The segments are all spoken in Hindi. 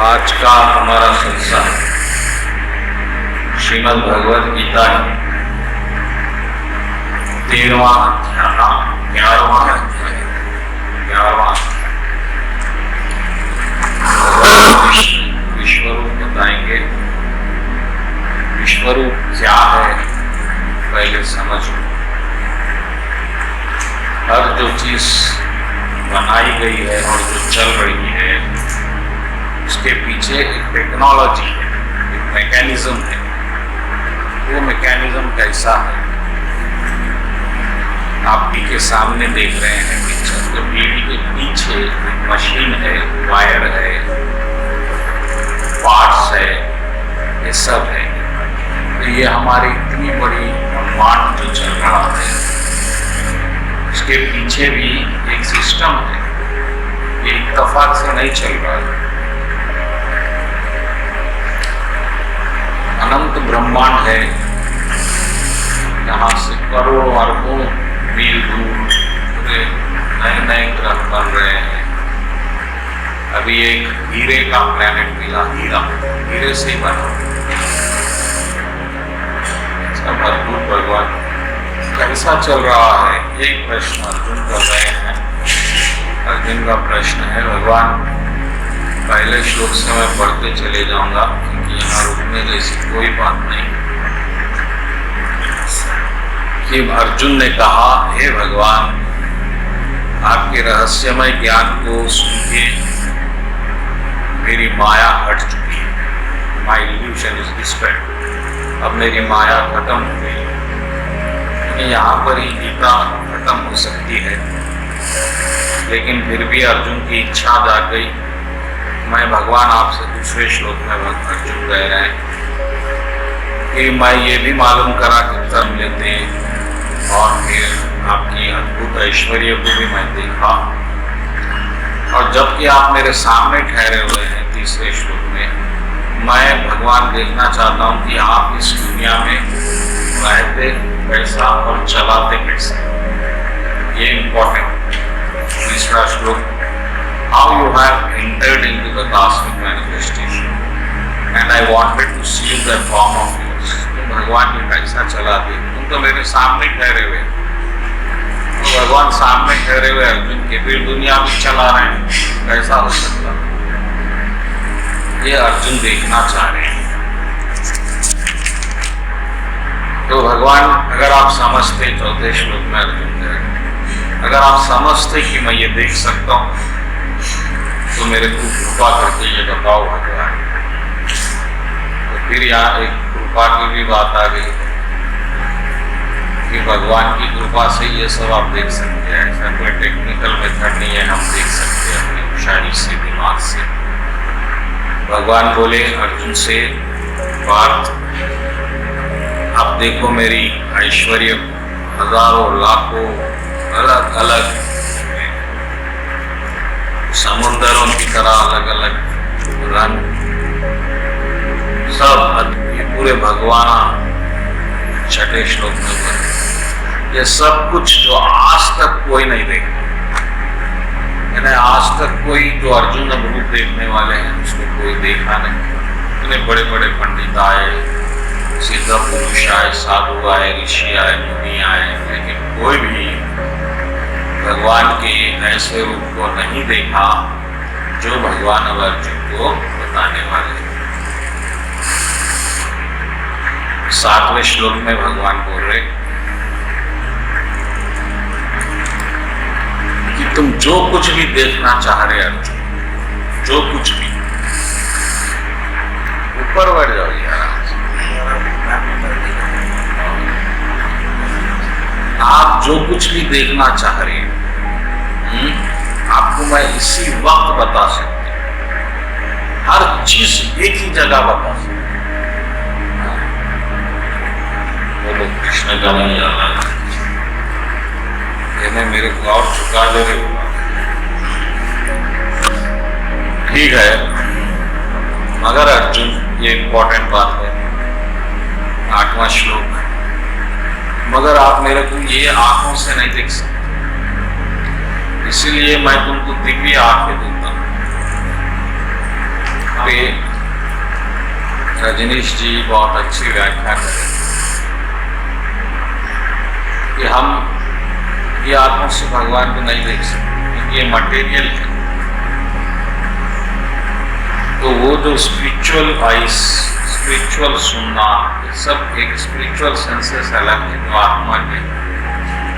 आज का हमारा सत्संग श्रीमद् भगवद गीता है 13वां अध्याय 11वां अध्याय विश्वरूप बताएंगे। विश्वरूप क्या है पहले समझो। हर जो चीज बनाई गई है और जो चल रही है उसके पीछे एक टेक्नोलॉजी है, एक मैकेनिज्म है। वो मैकेनिज्म कैसा है? आप टीवी के सामने देख रहे हैं पिक्चर, तो टीवी के पीछे एक मशीन है, वायर है, पार्ट्स है, ये सब है। तो ये हमारी इतनी बड़ी ब्रह्मांड जो चल रहा है उसके पीछे भी एक सिस्टम है। ये इत्तेफाक से नहीं चल रहा है। अनंत ब्रह्मांड है, यहाँ से करोड़ों अरबों मील दूर पूरे नए नए ग्रह बन रहे हैं। अभी एक हीरे का प्लैनेट मिला, हीरे से ही बना। सब अद्भुत भगवान कैसा चल रहा है? एक प्रश्न अर्जुन कर रहे हैं। अर्जुन का प्रश्न है, भगवान पहले श्लोक से मैं पढ़ते चले जाऊंगा क्योंकि यहाँ रुकने जैसी कोई बात नहीं। कि अर्जुन ने कहा, हे भगवान, आपके रहस्यमय ज्ञान को सुन के मेरी माया हट चुकी है। माई इल्यूशन इज डिस्पेल्ड। अब मेरी माया खत्म हो गई। यहाँ पर ही गीता खत्म हो सकती है, लेकिन फिर भी अर्जुन की इच्छा जाग गई। मैं भगवान आपसे दूसरे श्लोक में अर्जुन कह रहे हैं कि मैं ये भी मालूम करा कि कर्म लेते हैं और फिर आपकी अद्भुत ऐश्वर्य को भी मैं देखा। और जबकि आप मेरे सामने ठहरे हुए हैं तीसरे श्लोक में, मैं भगवान देखना चाहता हूँ कि आप इस दुनिया में रहते कैसा और चलाते कैसा। ये इम्पोर्टेंट तीसरा श्लोक, how you have entered into the cosmic manifestation and I wanted to see the form of yours. तुम भगवान ये कैसा चलाते? तुम तो मेरे सामने ठहरे हुए, तो भगवान सामने ठहरे हुए अर्जुन के फिर दुनिया में चला रहे हैं, कैसा हो सकता? ये अर्जुन देखना चाह रहे हैं। तो भगवान, अगर आप समझते, चौथे श्लोक में अर्जुन कह, अगर आप समझते कि मैं ये देख सकता हूँ तो मेरे को कृपा करके ये बताओ भगवान। तो फिर यहाँ एक कृपा की भी बात आ गई कि भगवान की कृपा से ये सब आप देख सकते हैं। ऐसा कोई टेक्निकल मेथड नहीं है, हम देख सकते हैं अपनी होशियारी से, दिमाग से। भगवान बोले अर्जुन से, पार्थ, आप देखो मेरी ऐश्वर्य, हजारों लाखों अलग अलग समुद्रों की तरह अलग अलग रंग, सब ये पूरे भगवान छठे श्लोक में बोले। ये सब कुछ जो आज तक कोई नहीं देखा, यानी आज तक कोई जो अर्जुन रूप देखने वाले हैं उसको कोई देखा नहीं। इतने बड़े बड़े पंडित आए, सिद्ध पुरुष आए, साधु आए, ऋषि आए, मुनि आए, लेकिन कोई भी भगवान के ऐसे रूप को नहीं देखा जो भगवान अब अर्जुन को बताने वाले। सातवें श्लोक में भगवान बोल रहे कि तुम जो कुछ भी देखना चाह रहे अर्जुन, जो कुछ भी, ऊपर बढ़ जाओ यार। आप जो कुछ भी देखना चाह रहे हैं आपको मैं इसी वक्त बता सकती हूँ। हर चीज एक ही जगह बता सकती हूँ। बोलो कृष्ण कन्हैया लाल। मेरे को और चुका दे रहे। ठीक है, मगर अर्जुन, ये इंपॉर्टेंट बात है, 8वां श्लोक, मगर आप मेरे को ये आंखों से नहीं देख सकते, इसीलिए मैं तुमको दिव्य आंखें दूंगा। पे रजनीश जी बहुत अच्छी व्याख्या करें कि हम ये आत्मा से भगवान को नहीं देख सकते क्योंकि ये मटेरियल है। तो वो जो स्पिरिचुअल आइस, स्पिरिचुअल सुनना, सब एक स्पिरिचुअल सेंसेस अलग है जो आत्मा के,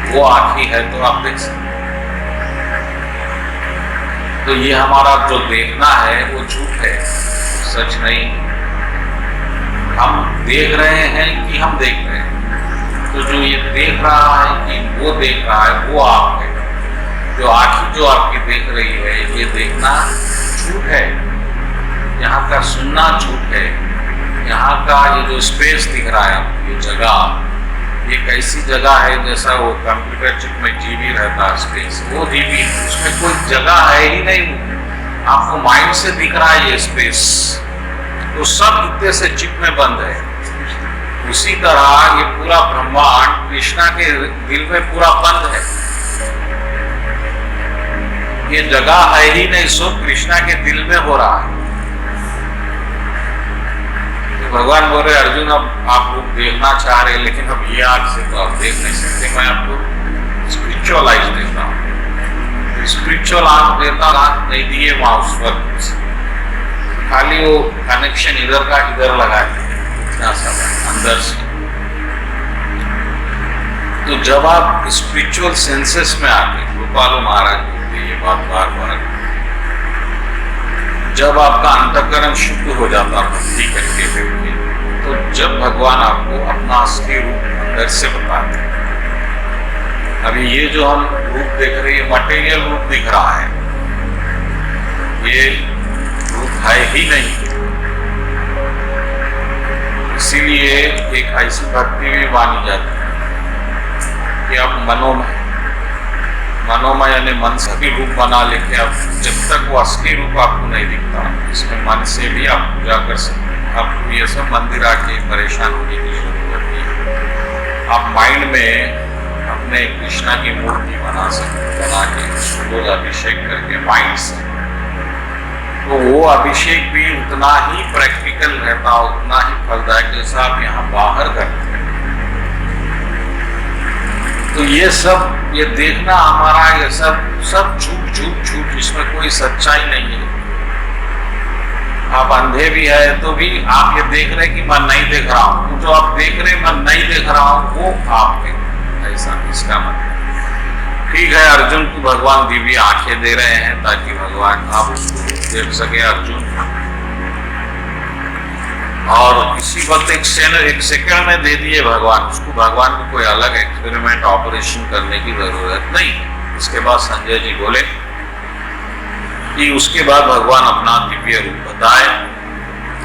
वो आँखें है तो आप देख सकते। तो ये हमारा जो देखना है वो झूठ है, सच नहीं। हम देख रहे हैं कि हम देख रहे हैं, तो जो ये देख रहा है कि वो देख रहा है वो आप है। जो आँखें जो आपकी देख रही है ये देखना झूठ है, यहाँ का सुनना झूठ है। यहाँ का ये जो स्पेस दिख रहा है आपको, ये जगह, ये कैसी जगह है जैसा वो कंप्यूटर चिप में जीबी रहता है स्पेस, वो जीबी, उसमें कोई जगह है ही नहीं। आपको माइंड से दिख रहा है ये स्पेस, तो सब इतने से चिप में बंद है। उसी तरह ये पूरा ब्रह्मांड कृष्णा के दिल में पूरा बंद है। ये जगह है ही नहीं, सब कृष्णा के दिल में हो रहा है। भगवान बोल रहे अर्जुन अब आप लोग देखना चाह रहे लेकिन अब ये आँख से तो आप देख नहीं सकते, मैं आपको स्पिरिचुअल आइज देता हूँ। स्पिरिचुअल आँख देता, आँख नहीं दिए वहां उस वक्त, खाली वो कनेक्शन इधर का इधर लगा दिए इतना सब अंदर से। तो जब आप स्पिरिचुअल सेंसेस में आते, गोपाल महाराज बोलते ये बात बार बार, जब आपका अंतःकरण शुद्ध हो जाता भक्ति करके हुए, तो जब भगवान आपको अपना असली रूप अंदर से बताते हैं। अभी ये जो हम रूप देख रहे हैं मटेरियल रूप दिख रहा है, ये रूप है ही नहीं। इसीलिए एक ऐसी भक्ति भी मानी जाती है कि आप मनोमय यानी मन से भी रूप बना लेके आप, जब तक वो असली रूप आपको नहीं दिखता, इसमें मन से भी आप पूजा कर सकते हैं। आपको ये सब मंदिर आके परेशान होने की जरूरत नहीं है। आप माइंड में अपने कृष्णा की मूर्ति बना सकते, बना के रोज अभिषेक करके माइंड से, तो वो अभिषेक भी उतना ही प्रैक्टिकल रहता, उतना ही फलदायक जैसा आप यहाँ बाहर करते हैं। तो ये सब, ये देखना हमारा, ये सब झूठ, इसमें कोई सच्चाई नहीं है। आप अंधे भी है तो भी आप ये देख रहे कि मैं नहीं देख रहा हूँ, जो आप देख रहे मैं नहीं देख रहा हूँ वो आप है, ऐसा इसका मतलब। ठीक है, अर्जुन को भगवान दिव्य आंखें दे रहे हैं ताकि भगवान आप उसको देख सके अर्जुन, और इसी वक्त एक सेकंड में दे दिए भगवान उसको। भगवान को कोई अलग एक्सपेरिमेंट ऑपरेशन करने की जरूरत नहीं। इसके बाद संजय जी बोले कि उसके बाद भगवान अपना दिव्य रूप बताए।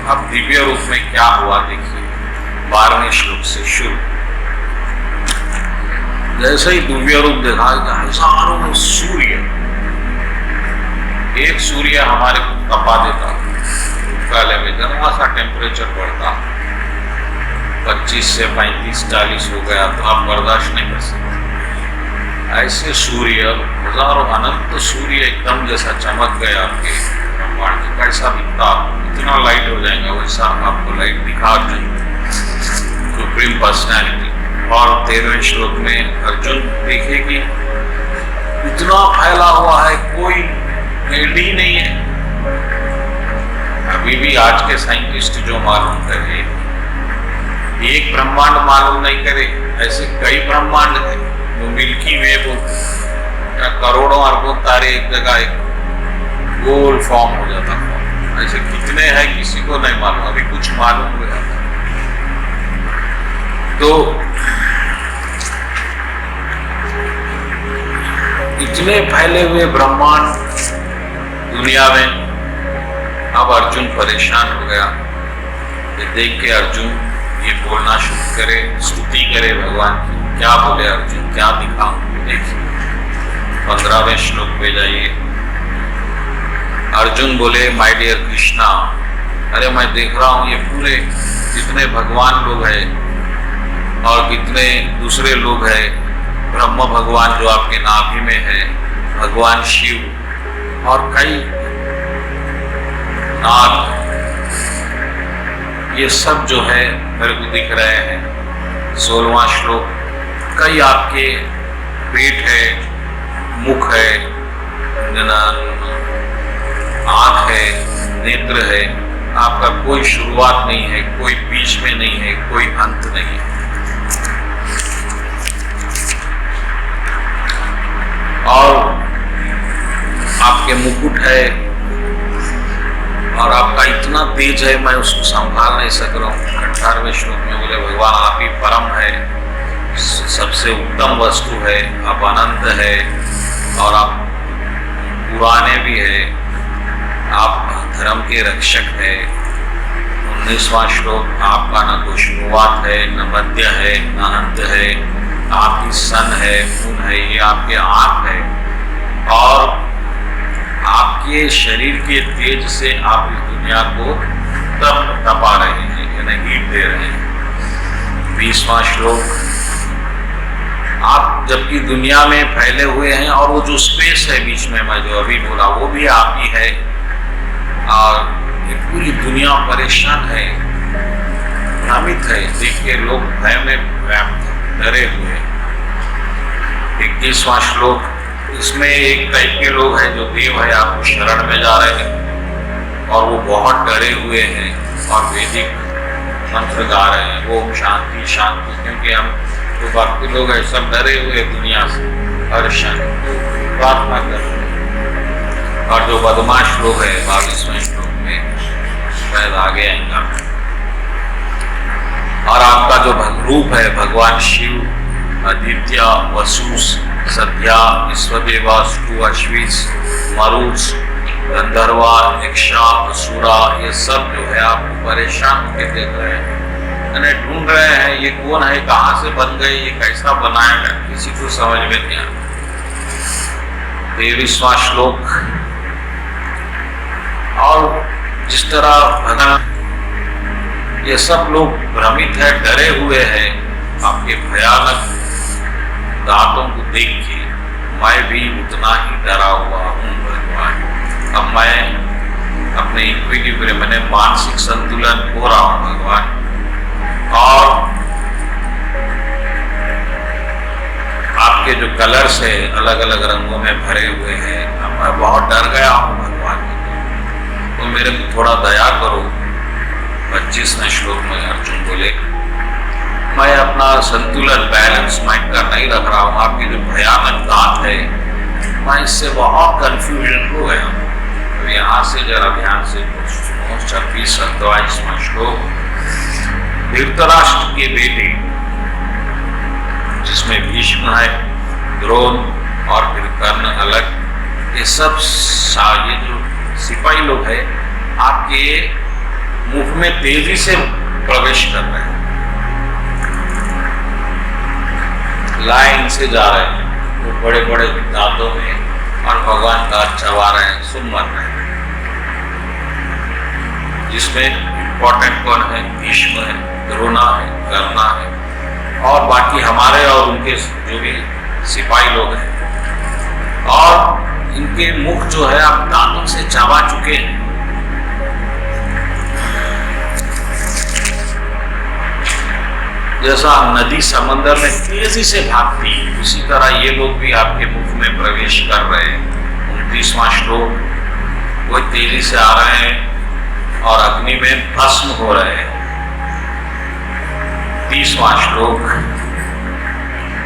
अब दिव्य रूप में क्या हुआ देखिए, 12वें श्लोक से शुरू। जैसे ही दिव्य रूप देखा, हजारों सूर्य, एक सूर्य हमारे को तपा देता, काले में जरा सा टेम्परेचर बढ़ता, 25 से 35-40 हो गया तो आप बर्दाश्त नहीं कर सकते। ऐसे सूर्य, हजारों अनंत सूर्य एकदम जैसा चमक गया आपके ब्रह्मांड में, कैसा दिखता, इतना लाइट हो जाएगा वैसा आपको लाइट दिखा जाएगी सुप्रीम पर्सनैलिटी। और 13वें श्लोक में अर्जुन देखे कि इतना फैला हुआ है, कोई एंड ही नहीं है। अभी भी आज के साइंटिस्ट जो मालूम करे, एक ब्रह्मांड मालूम नहीं करे, ऐसे कई ब्रह्मांड है। वो मिल्की वे बोलते, करोड़ों अरबों तारे एक जगह एक गोल फॉर्म हो जाता है, ऐसे कितने हैं किसी को नहीं मालूम, अभी कुछ मालूम हो जाता। तो इतने फैले हुए ब्रह्मांड दुनिया में, अब अर्जुन परेशान हो गया। ये देख के अर्जुन ये बोलना शुरू करे, स्तुति करे भगवान की। क्या बोले अर्जुन, क्या दिखाऊं? देखिए 15वें श्लोक पे जाइए। अर्जुन बोले, माय डियर कृष्णा, अरे मैं देख रहा हूँ ये पूरे जितने भगवान लोग हैं और कितने दूसरे लोग हैं, ब्रह्म भगवान जो आपके नाभि में है, भगवान शिव और कई नाग ये सब जो है मेरे को दिख रहे हैं। 16वां श्लोक, कई आपके पेट है, मुख है, आँख है, नेत्र है, आपका कोई शुरुआत नहीं है, कोई बीच में नहीं है, कोई अंत नहीं है। और आपके मुकुट है और आपका इतना तेज है, मैं उसको संभाल नहीं सक रहा हूँ। 18वें श्लोक में बोले भगवान आप ही परम है, सबसे उत्तम वस्तु है, आप अनंत है और आप पुराने भी है, आप धर्म के रक्षक है। 19वां श्लोक, आपका न कोई शुरुआत है, न मध्य है, न अंत है, आपकी सन है, खून है, ये आपके आँख है और आपके शरीर के तेज से आप इस दुनिया को तपा रहे हैं, यानी हीट दे रहे हैं। 20वां श्लोक, आप जबकि दुनिया में फैले हुए हैं और वो जो स्पेस है बीच में मैं जो अभी बोला वो भी आप ही है और ये पूरी दुनिया परेशान है, भ्रमित है, देख के लोग भय में डरे हुए। 21वां श्लोक, इसमें एक टाइप के लोग हैं जो देव है आपको शरण में जा रहे हैं और वो बहुत डरे हुए हैं और वैदिक मंत्र गा रहे हैं, वो शांति शांति, क्योंकि हम जो बाकी लोग हैं सब डरे हुए दुनिया से, हर क्षण प्रार्थना कर रहे हैं। और जो बदमाश लोग हैं 22वें श्लोक में शायद आगे आएंगे। और आपका जो रूप है भगवान शिव, आदित्य, वसुस, सद्या, विश्वदेवा, स्तु, अश्विस, मरुस, गंधर्वा, यक्षा, असुरा, ये सब जो है आपको परेशान होकर देख रहे हैं, यानी ढूंढ रहे हैं ये कौन है, कहाँ से बन गए, ये कैसा बनाया गया, किसी को समझ में नहीं आता। 23वां श्लोक, और जिस तरह भगवान ये सब लोग भ्रमित है, डरे हुए हैं आपके भयानक दांतों को देख के, मैं भी उतना ही डरा हुआ हूँ भगवान। अब मैं अपने इक्विलिब्रियम, मैंने मानसिक संतुलन खो रहा हूँ भगवान और आपके जो कलर्स है अलग अलग रंगों में भरे हुए हैं, अब मैं बहुत डर गया हूँ भगवान, तो मेरे को थोड़ा दया करो। 25वें श्लोक में अर्जुन बोले मैं अपना संतुलन बैलेंस माइंड का नहीं रख रहा हूँ, आपके जो भयानक दांत है मैं इससे बहुत कंफ्यूजन हो गया। तो यहाँ से जरा ध्यान से 26-27वां श्लोक, धृतराष्ट्र के बेटे जिसमें भीष्म है, द्रोण और फिर कर्ण अलग, ये सब ये जो सिपाही लोग हैं आपके मुख में तेजी से प्रवेश कर रहे हैं, लाइन से जा रहे हैं, वो बड़े बड़े दांतों में और भगवान का चबा रहे हैं, सुन मर रहे हैं। जिसमें इंपॉर्टेंट कौन है, भीष्म है, द्रोणा है, कर्ण है और बाकी हमारे और उनके जो भी सिपाही लोग हैं, और इनके मुख जो है आप दांतों से चबा चुके हैं। जैसा नदी समंदर में तेजी से भागती, उसी तरह ये लोग भी आपके मुख में प्रवेश कर रहे हैं। 29वां श्लोक, वो तेजी से आ रहे हैं और अग्नि में भस्म हो रहे हैं। 30वां श्लोक,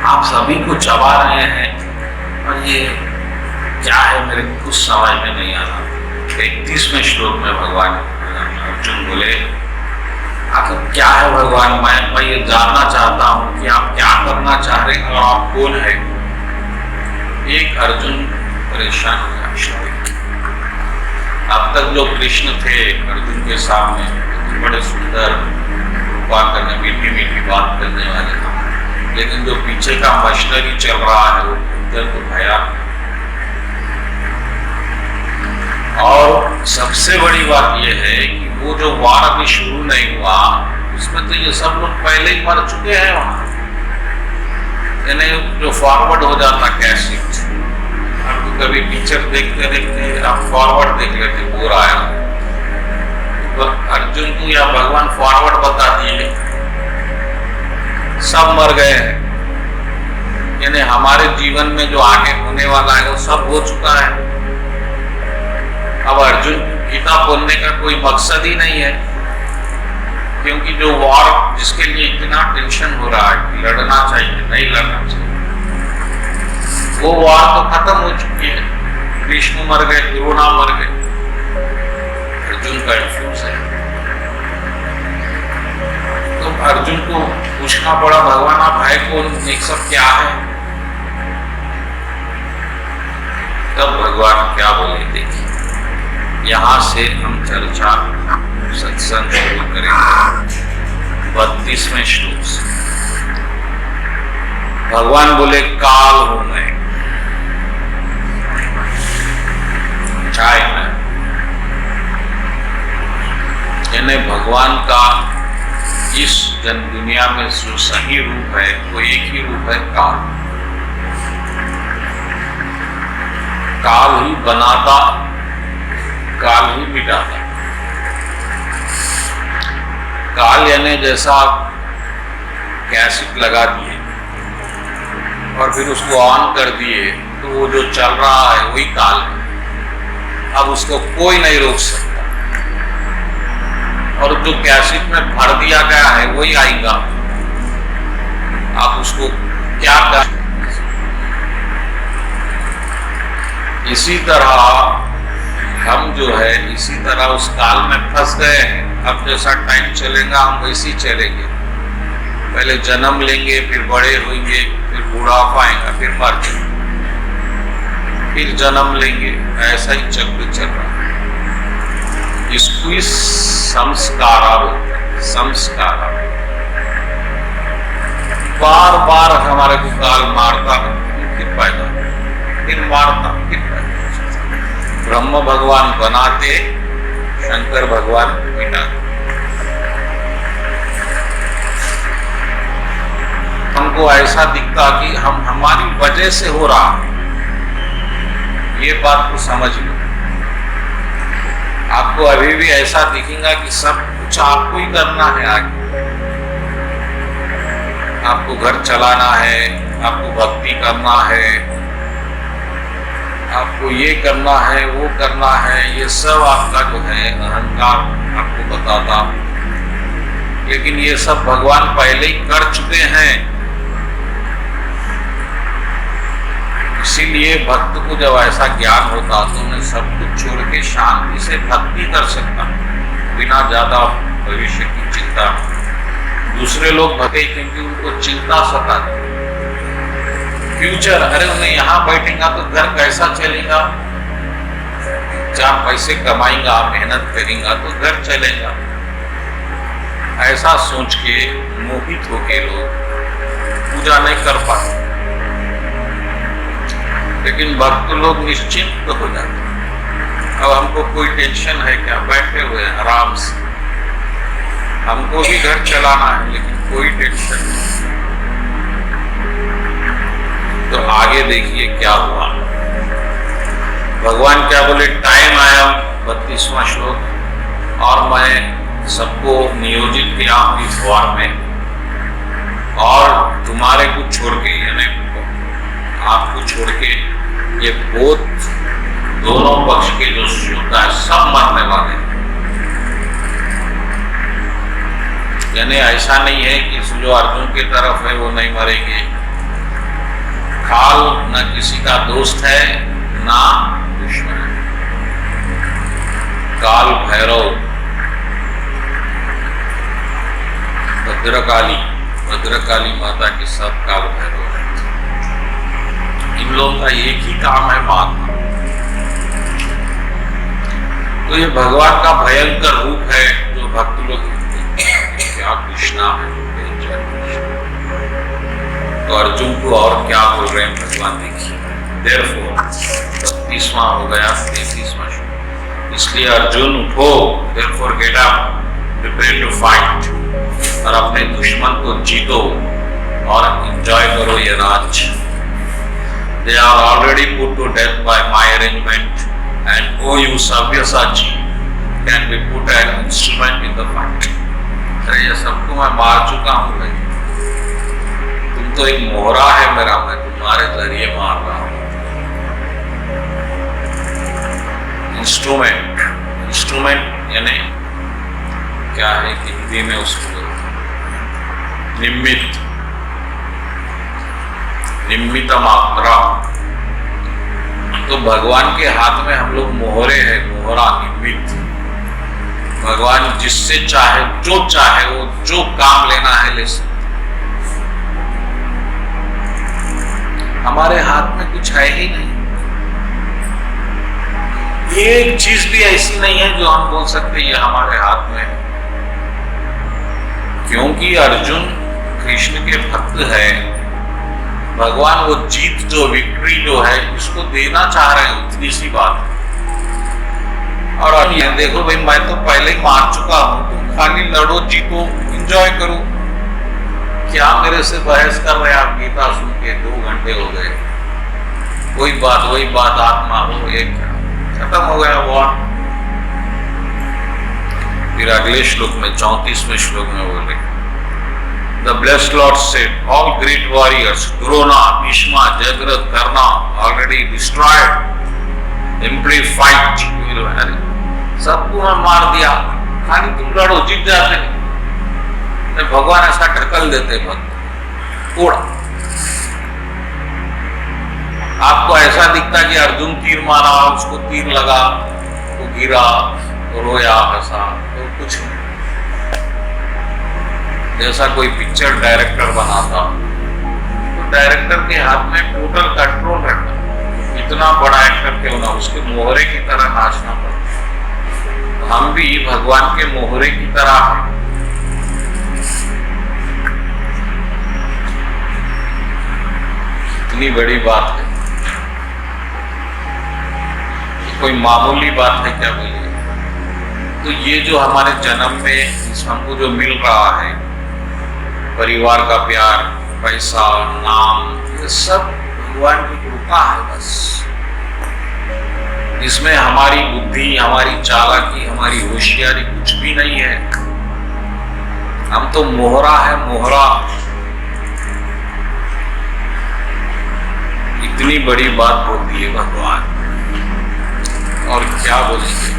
आप सभी को चबा रहे हैं और ये क्या है मेरे कुछ समझ में नहीं आ रहा। 31वें श्लोक में भगवान अर्जुन बोले आखिर क्या है भगवान, मैं ये जानना चाहता हूँ कि आप क्या करना चाह रहे हैं और आप कौन है। एक अर्जुन परेशान हो गया। अब तक जो कृष्ण थे अर्जुन के सामने बड़े सुंदर बात करने, मीठी मीठी बात करने वाले थे, लेकिन जो पीछे का मशीनरी चल रहा है वो अत्यंत भयानक। और सबसे बड़ी बात यह है कि वो जो वार अभी शुरू नहीं हुआ उसमें तो ये सब लोग पहले ही मर चुके हैं वहां, यानी जो फॉरवर्ड हो जाता कैसेट, आप तो कभी पिक्चर देखते देखते आप फॉरवर्ड देख लेते, पूरा आया तो अर्जुन को या भगवान फॉरवर्ड बता दिए, सब मर गए हैं, यानी हमारे जीवन में जो आगे होने वाला है वो सब हो चुका है। अब अर्जुन गीता बोलने का कोई मकसद ही नहीं है, क्योंकि जो वॉर जिसके लिए इतना टेंशन हो रहा है कि लड़ना चाहिए नहीं लड़ना चाहिए, वो वॉर तो खत्म हो चुकी है। कृष्ण मर गए, द्रोणा मर गए, अर्जुन कंफ्यूज है। तो अर्जुन को पूछना पड़ा, भगवान आप भाई कौन, ये सब क्या है? तब भगवान क्या बोले देखिए, यहां से हम चर्चा सत्संग शुरू करेंगे 32वें श्लोक से। भगवान बोले काल हूं मैं, चाय में, यानी भगवान का इस जन दुनिया में जो सही रूप है वो एक ही रूप है, काल। काल ही बनाता, काल ही मिटाता। काल यानी जैसा आप कैसेट लगा दिए और फिर उसको ऑन कर दिए तो वो जो चल रहा है वही काल है, अब उसको कोई नहीं रोक सकता। और जो कैसेट में भर दिया गया है वही आएगा, आप उसको क्या कर। इसी तरह हम जो है इसी तरह उस काल में फंस गए हैं। अब जैसा टाइम चलेगा हम वैसे ही चलेंगे, पहले जन्म लेंगे, फिर बड़े होंगे, फिर बुढ़ापा आएगा, फिर मर जाएंगे, फिर जन्म लेंगे, ऐसा ही चक्र चल रहा है। इसको ही संस्कारा बोलते हैं, संस्कारा। बार बार हमारे को काल मारता, फिर पैदा, फिर मारता, फिर पैदा। ब्रह्म भगवान बनाते, शंकर भगवान मिटाते। हमको ऐसा दिखता कि हम हमारी वजह से हो रहा है, ये बात को समझ लो। आपको अभी भी ऐसा दिखेगा कि सब कुछ आपको ही करना है। आगे आपको घर चलाना है, आपको भक्ति करना है, आपको ये करना है, वो करना है, ये सब आपका जो है अहंकार आपको बताता। लेकिन ये सब भगवान पहले ही कर चुके हैं। इसीलिए भक्त को जब ऐसा ज्ञान होता तो उन्हें सब कुछ छोड़ के शांति से भक्ति कर सकता, बिना ज्यादा भविष्य की चिंता। दूसरे लोग भगे क्योंकि उनको चिंता सताती, फ्यूचर, अरे उन्हें यहाँ बैठेगा तो घर कैसा चलेगा, 4 पैसे कमाएगा, मेहनत करेगा तो घर चलेगा, ऐसा सोच के मोहित होके लोग पूजा नहीं कर पाते। लेकिन भक्त लोग निश्चिंत हो जाते, अब हमको कोई टेंशन है क्या, बैठे हुए आराम से, हमको भी घर चलाना है लेकिन कोई टेंशन नहीं। तो आगे देखिए क्या हुआ, भगवान क्या बोले, टाइम आया 32वां श्लोक, और मैं सबको नियोजित किया हूं इस वार में, और तुम्हारे को छोड़ के, यानी आपको छोड़ के ये बोध दोनों पक्ष के जो योद्धा है सब मरने वाले हैं। यानी ऐसा नहीं है कि जो अर्जुन की तरफ है वो नहीं मरेंगे। काल न किसी का दोस्त है ना दुश्मन है। काल भैरव, भद्रकाली माता के सब काल भैरव है। इन लोगों का एक ही काम है मारना। तो ये भगवान का भयंकर रूप है जो भक्त लोग क्या कृष्णा है। तो अर्जुन को और क्या बोल रहे हैं भगवान देखिए, Therefore 32वां हो गया 33वां श्लोक। इसलिए अर्जुन उठो, Therefore get up, prepare to fight, और अपने दुश्मन को जीतो और एंजॉय करो ये राज्य। They are already put to death by my arrangement, and oh you Sabyasachi can be put an instrument in the को मैं मार चुका हूं भाई, तुम तो एक मोहरा है मेरा, मैं तुम्हारे जरिए मार रहा हूं। इंस्ट्रूमेंट यानी क्या है हिंदी में उसको, निमित्त मात्रा। तो भगवान के हाथ में हम लोग मोहरे हैं, मोहरा निमित्त। भगवान जिससे चाहे वो जो काम लेना है ले सकते। हमारे हाथ में कुछ है ही नहीं, एक चीज भी ऐसी नहीं है जो हम बोल सकते ये हमारे हाथ में है। क्योंकि अर्जुन कृष्ण के भक्त है, भगवान वो जीत जो विक्ट्री जो है इसको देना चाह रहे हैं, उतनी सी बात है। और अब ये देखो भाई, मैं तो पहले ही मार चुका हूं, तुम खाली लड़ो, जीतो, एंजॉय करो। क्या मेरे से बहस कर रहे हैं आप? गीता सुन के 2 घंटे हो गए, वही बात आत्मा हो, एक खत्म हो गया वॉर। फिर अगले श्लोक में 34वें श्लोक में बोले, The blessed Lord said, all great warriors, Drona, Bhishma, Jagrata, Karna, already destroyed. Empty fight, you will have it. सबको मैं मार दिया, खाली तुम लड़ो, जीत जाते। भगवान ऐसा ढकल देते भक्त थोड़ा। आपको ऐसा दिखता कि अर्जुन तीर मारा, उसको तीर लगा, वो गिरा, तो रोया, हंसा, तो कुछ नहीं। जैसा कोई पिक्चर डायरेक्टर बनाता, तो डायरेक्टर के हाथ में टोटल कंट्रोल रहता, इतना बड़ा एक्टर क्यों ना, उसके मोहरे की तरह नाचना पड़ता। तो हम भी भगवान के मोहरे की तरह हैं। इतनी बड़ी बात है, कोई मामूली बात है क्या बोलिए? तो ये जो हमारे जन्म में हमको जो मिल रहा है, परिवार का प्यार, पैसा, नाम, ये सब भगवान की कृपा है बस। इसमें हमारी बुद्धि, हमारी चालाकी, हमारी होशियारी कुछ भी नहीं है। हम तो मोहरा है, मोहरा। इतनी बड़ी बात बोलती है भगवान, और क्या बोलेंगे?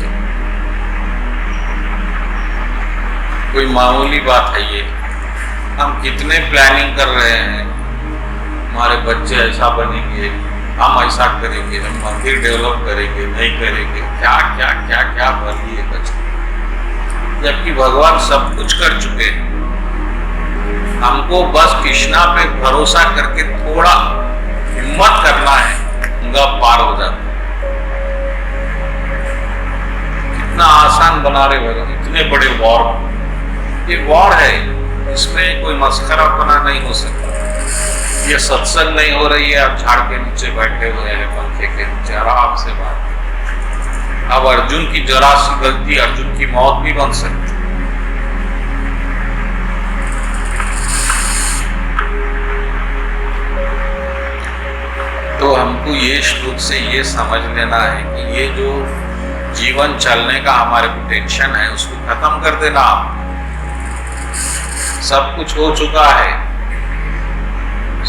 कोई मामूली बात है ये? हम कितने प्लानिंग कर रहे हैं, हमारे बच्चे ऐसा बनेंगे, हम ऐसा करेंगे, हम मंदिर डेवलप करेंगे, नहीं करेंगे, क्या क्या क्या क्या बनिए बच्चे, जबकि भगवान सब कुछ कर चुके हैं। हमको बस कृष्णा पे भरोसा करके थोड़ा हिम्मत करना है, उनका पार हो जाता। कितना आसान बना रहे भगवान, इतने बड़े वॉर। ये वॉर है, इसमें कोई मस्खरापना नहीं हो सकता। ये सत्संग नहीं हो रही है, आप झाड़ के नीचे बैठे हुए हैं, पंखे के नीचे आराम से बात। अब अर्जुन की जरा सी गलती, अर्जुन की मौत भी बन सकती। तो हमको ये श्लोक से ये समझ लेना है कि ये जो जीवन चलने का हमारे को टेंशन है, उसको खत्म कर देना। सब कुछ हो चुका है,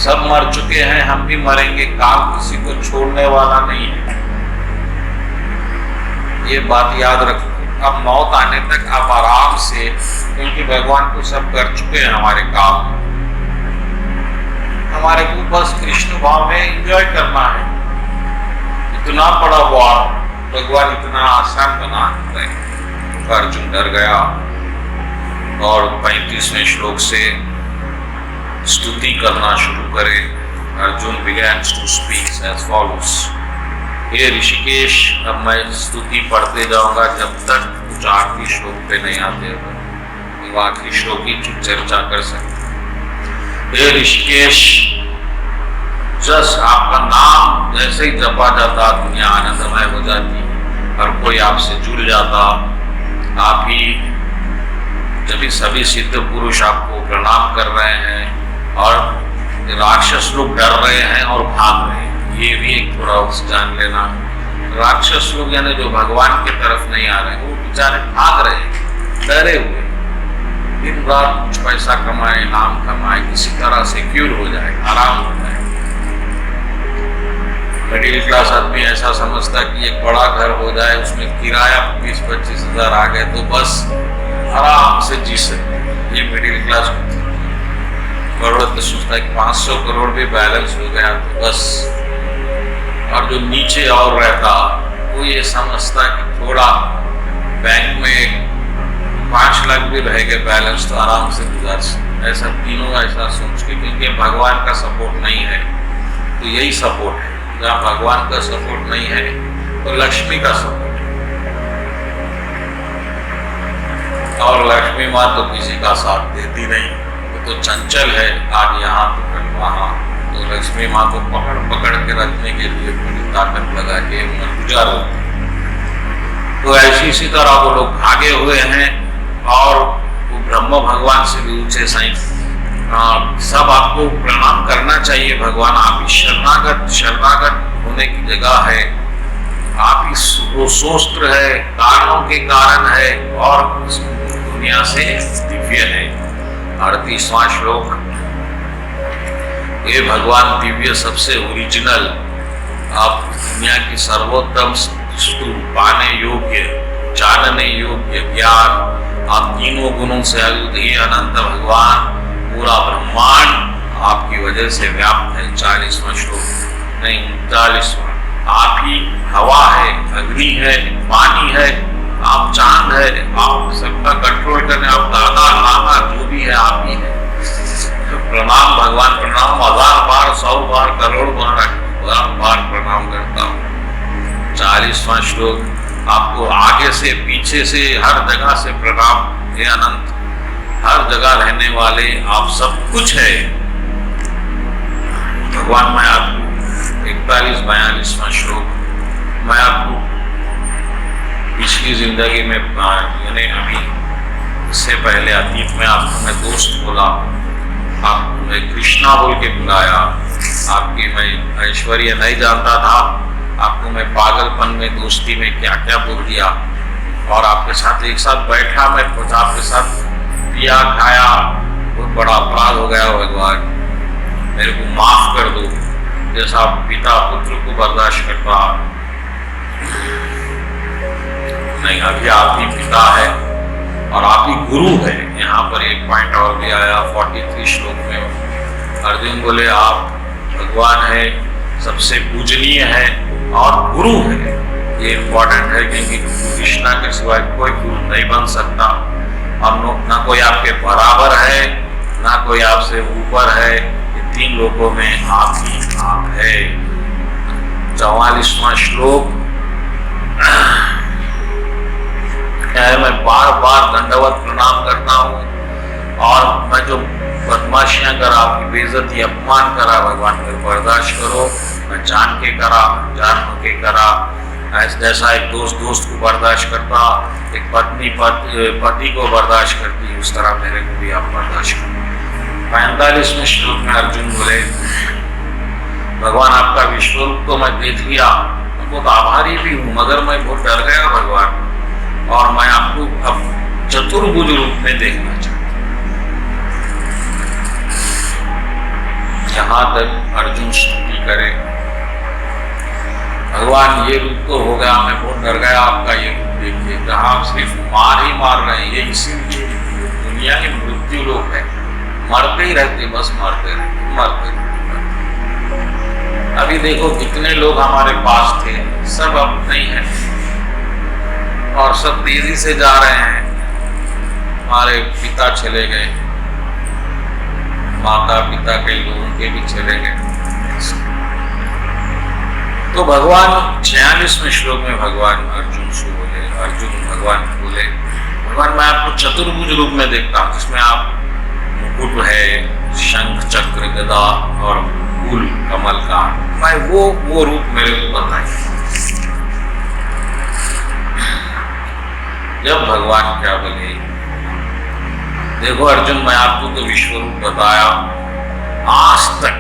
सब मर चुके हैं, हम भी मरेंगे, काल किसी को छोड़ने वाला नहीं है। ये बात याद रखो। अब मौत आने तक आप आराम से, क्योंकि भगवान को सब कर चुके हैं हमारे काम, हमारे को बस कृष्ण भाव में एंजॉय करना है। इतना बड़ा वॉर भगवान इतना आसान बना देते हैं। अर्जुन डर गया और 35वें श्लोक से स्तुति करना शुरू करे। Arjun begins to speak as follows. हे ऋषिकेश, अब मैं स्तुति पढ़ते जाऊंगा जब तक कुछ आखिरी श्लोक पे नहीं आते, वो आखिरी श्लोक की चर्चा कर सकते। हे ऋषिकेश, जस आपका नाम जैसे ही जपा जाता, दुनिया आनंदमय हो जाती, हर कोई आपसे जुड़ जाता। आप ही जब सभी सिद्ध पुरुष आपको प्रणाम कर रहे हैं और राक्षस लोग डर रहे हैं और भाग रहे हैं। ये भी एक थोड़ा जान लेना। राक्षस लोग यानी जो भगवान की तरफ नहीं आ रहे हैं, वो बेचारे भाग रहे हैं, डरे हुए। फिर रात कुछ पैसा कमाए, नाम कमाए, किसी तरह सिक्योर हो जाए, आराम हो जाए। मिडिल क्लास आदमी ऐसा समझता कि एक बड़ा घर हो जाए, उसमें किराया 20-25 हज़ार आ गए तो बस आराम से जी सकते। ये मिडिल क्लास करोड़ तो सोचता है कि 500 करोड़ भी बैलेंस हो गया तो बस। और जो नीचे और रहता वो ये समझता कि थोड़ा बैंक में 5 लाख भी रहेगा बैलेंस तो आराम से गुजार सकते। ऐसा तीनों ऐसा सोच के, क्योंकि भगवान का सपोर्ट नहीं है तो यही सपोर्ट है। जहाँ भगवान का सपोर्ट नहीं है तो लक्ष्मी का सपोर्ट है, और लक्ष्मी माँ तो किसी का साथ देती नहीं, वो तो चंचल है, आज यहाँ तो कल वहाँ। तो लक्ष्मी माँ को पकड़ पकड़ के रखने के लिए पूरी ताकत लगा के उन्हें गुजारो। तो इसी तरह वो लोग भागे हुए हैं, और वो ब्रह्म भगवान से भी ऊंचे साईं सब आपको प्रणाम करना चाहिए। भगवान आप शरणागत होने की जगह है, आप इस शोस्त्र है, कारणों के कारण है, और इस दुनिया से दिव्य है। 38वां श्लोक, ये भगवान दिव्य सबसे ओरिजिनल, आप दुनिया की सर्वोत्तम वस्तु, पाने योग्य, जानने योग्य ज्ञान, आप तीनों गुणों से आयुध, ये अनंत भगवान, पूरा ब्रह्मांड आपकी वजह से व्याप्त है। 40वां श्लोक नहीं 39वां, आप ही हवा है, अग्नि है, पानी है, आप चांद है, आप सबका कंट्रोल करने, आप दादा नाना जो भी है आप ही है। तो प्रणाम भगवान, प्रणाम 1000 बार, 100 बार, करोड़ बार, 1000 बार प्रणाम करता हूँ। 40वां श्लोक, आपको आगे से पीछे से हर जगह से प्रणाम, हे अनंत हर जगह रहने वाले आप सब कुछ है भगवान। मैं आपको 41-42वां श्लोक, मैं आपको पिछली जिंदगी में यानी अभी इससे पहले अतीत में आपको मैं दोस्त बोला, आपको मैं कृष्णा बोल के बुलाया, आपकी मैं ऐश्वर्य नहीं जानता था, आपको मैं पागलपन में दोस्ती में क्या क्या बोल दिया, और आपके साथ एक साथ बैठा, मैं आपके साथ पिया खाया, बहुत बड़ा अपराध हो गया भगवान, मेरे को माफ कर दो। जैसा पिता पुत्र को बर्दाश्त करता नहीं, अभी आप ही पिता है और आप ही गुरु है। यहाँ पर एक पॉइंट और भी आया 43 श्लोक में, अर्जुन बोले आप भगवान है, सबसे पूजनीय है और गुरु है। ये इम्पोर्टेंट है क्योंकि कृष्णा के सिवाय कोई गुरु नहीं बन सकता, और ना कोई आपके बराबर है, ना कोई आपसे ऊपर है, ये तीन लोगों में आप ही आप है। 44वां श्लोक, मैं बार बार दंडवत प्रणाम करता हूँ, और मैं जो बदमाशियां करा, आपकी बेइज्जती अपमान करा, भगवान मेरे बर्दाश्त करो। मैं जान के करा, जान के करा, जैसा एक दोस्त को बर्दाश्त करता, एक पत्नी पति को बर्दाश्त करती, उस तरह मेरे को भी आप बर्दाश्त करो। 45वें श्लोक में अर्जुन बोले भगवान आपका विश्वरूप तो मैं देख लिया, मैं बहुत आभारी भी हूँ, मगर मैं बहुत डर गया भगवान, और मैं आपको अब चतुर्भुज रूप में देखना चाहता हूँ। यहाँ तक अर्जुन स्तुति करे, भगवान ये रूप तो हो गया, मैं बहुत डर गया आपका ये रूप देखिए, जहाँ आप सिर्फ मार ही मार रहे हैं, ये इसी दुनिया की मृत्यु लोग है, मरते ही रहते, बस मरते रहते। अभी देखो कितने लोग हमारे पास थे, सब अब नहीं है, और सब तेजी से जा रहे हैं। हमारे पिता चले गए, माता पिता कई लोगों के भी चले गए। तो भगवान 46वें श्लोक में भगवान अर्जुन भगवान बोले भगवान मैं आपको चतुर्भुज रूप में देखता हूँ, जिसमें आप मुकुट है, शंख चक्र गदा और फूल कमल का, मैं वो रूप मेरे को बताइए। जब भगवान क्या बोले, देखो अर्जुन मैं आपको तो विश्व रूप बताया, आज तक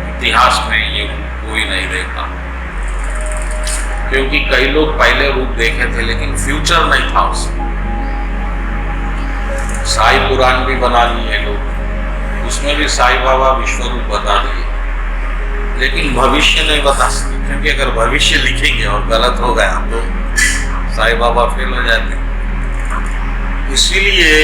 इतिहास में ये कोई नहीं देखा, क्योंकि कई लोग पहले रूप देखे थे लेकिन फ्यूचर नहीं था उसमें। साई पुराण भी बना लिए लोग, उसमें भी साई बाबा विश्व रूप बता दिए, लेकिन भविष्य नहीं बता सकते, क्योंकि अगर भविष्य लिखेंगे और गलत हो गया तो साई बाबा फेल हो जाते। इसीलिए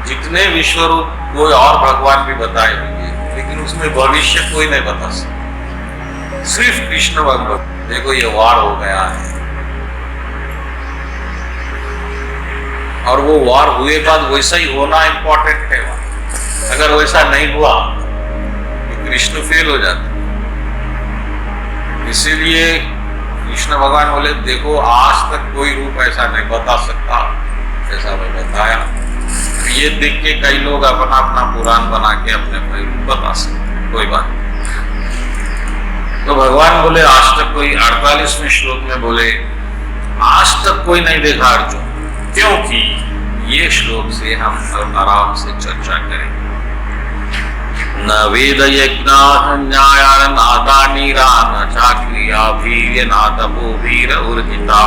जितने विश्व रूप कोई और भगवान भी बताए होंगे, लेकिन उसमें भविष्य कोई नहीं बता सकता, सिर्फ कृष्ण भगवान। देखो ये वार हो गया है, और वो वार हुए बाद वैसा ही होना इंपॉर्टेंट है। अगर वैसा नहीं हुआ तो कृष्ण फेल हो जाता। इसीलिए कृष्ण भगवान बोले देखो आज तक कोई रूप ऐसा नहीं बता सकता जैसा मैं बताया। ये देख के कई लोग अपना अपना पुराण बना के अपने अपने रूप बता सकते, कोई बात। तो भगवान बोले आज तक कोई 48वें श्लोक में बोले आज तक कोई नहीं देखा अर्जुन, क्योंकि ये श्लोक से हम आराम से चर्चा करेंगे। न वेद यज्ञान नादानीरा न चाक्रिया भीर न तपो भीर उर्जिता